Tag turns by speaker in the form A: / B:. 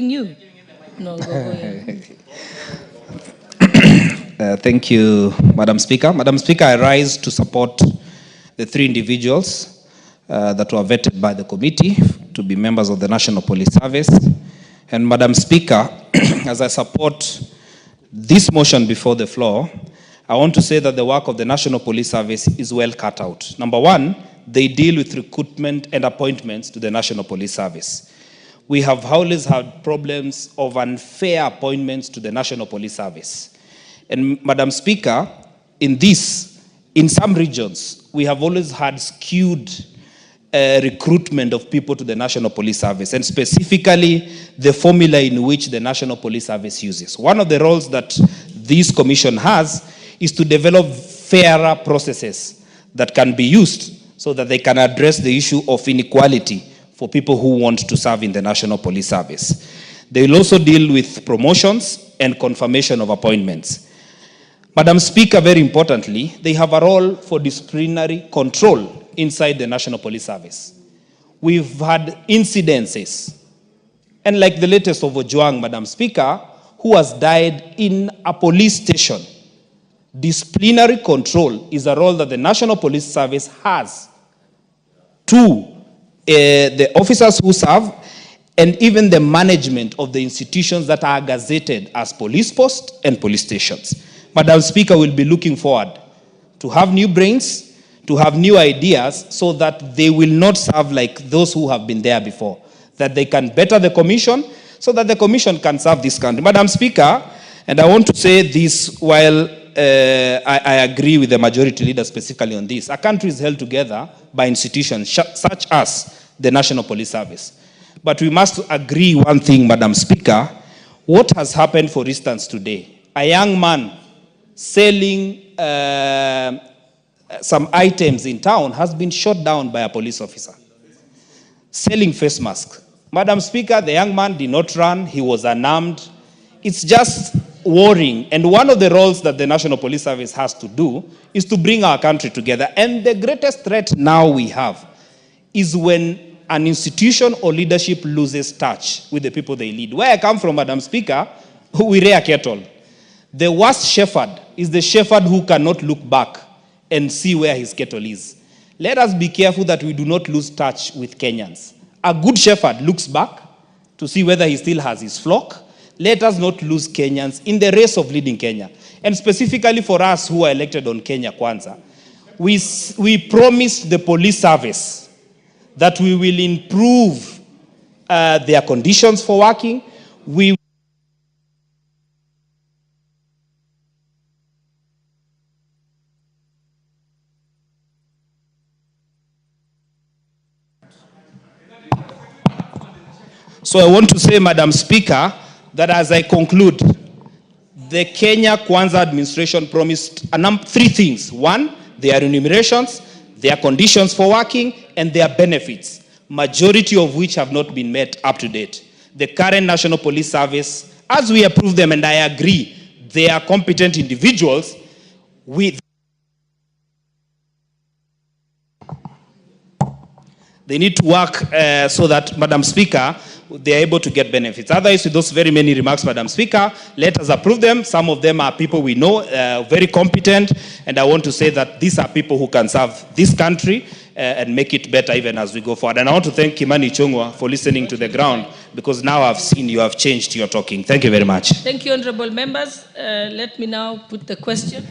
A: You? No, go ahead.
B: Thank you, Madam Speaker. Madam Speaker, I rise to support the three individuals that were vetted by the committee to be members of the National Police Service. And Madam Speaker, as I support this motion before the floor, I want to say that the work of the National Police Service is well cut out. Number one, they deal with recruitment and appointments to the National Police Service. We have always had problems of unfair appointments to the National Police Service. And Madam Speaker, in some regions, we have always had skewed recruitment of people to the National Police Service, and specifically the formula in which the National Police Service uses. One of the roles that this commission has is to develop fairer processes that can be used so that they can address the issue of inequality for people who want to serve in the National Police Service. They will also deal with promotions and confirmation of appointments. Madam Speaker, very importantly, they have a role for disciplinary control inside the National Police Service. We've had incidences, and like the latest of Ojwang, Madam Speaker, who has died in a police station. Disciplinary control is a role that the National Police Service has to the officers who serve, and even the management of the institutions that are gazetted as police posts and police stations. Madam Speaker, will be looking forward to have new brains, to have new ideas, so that they will not serve like those who have been there before, that they can better the commission, so that the commission can serve this country. Madam Speaker, and I want to say this while I agree with the majority leader specifically on this, a country is held together by institutions such as the National Police Service. But we must agree one thing, Madam Speaker. What has happened, for instance, today? A young man selling some items in town has been shot down by a police officer. Selling face masks. Madam Speaker, the young man did not run. He was unarmed. It's just worrying. And one of the roles that the National Police Service has to do is to bring our country together. And the greatest threat now we have is when an institution or leadership loses touch with the people they lead. Where I come from, Madam Speaker, we rear cattle. The worst shepherd is the shepherd who cannot look back and see where his cattle is. Let us be careful that we do not lose touch with Kenyans. A good shepherd looks back to see whether he still has his flock. Let us not lose Kenyans in the race of leading Kenya. And specifically for us who are elected on Kenya Kwanza, we promised the police service that we will improve their conditions for working. So I want to say, Madam Speaker, that as I conclude, the Kenya Kwanza administration promised three things. One, their remunerations, their conditions for working, and their benefits, majority of which have not been met up to date. The current National Police Service, as we approve them, and I agree, they are competent individuals, they need to work so that, Madam Speaker, they are able to get benefits. Otherwise, with those very many remarks, Madam Speaker, let us approve them. Some of them are people we know, very competent, and I want to say that these are people who can serve this country and make it better even as we go forward. And I want to thank Kimani Ichung'wah for listening to the ground, because now I've seen you have changed your talking. Thank you very much.
A: Thank you, honorable members. Let me now put the question.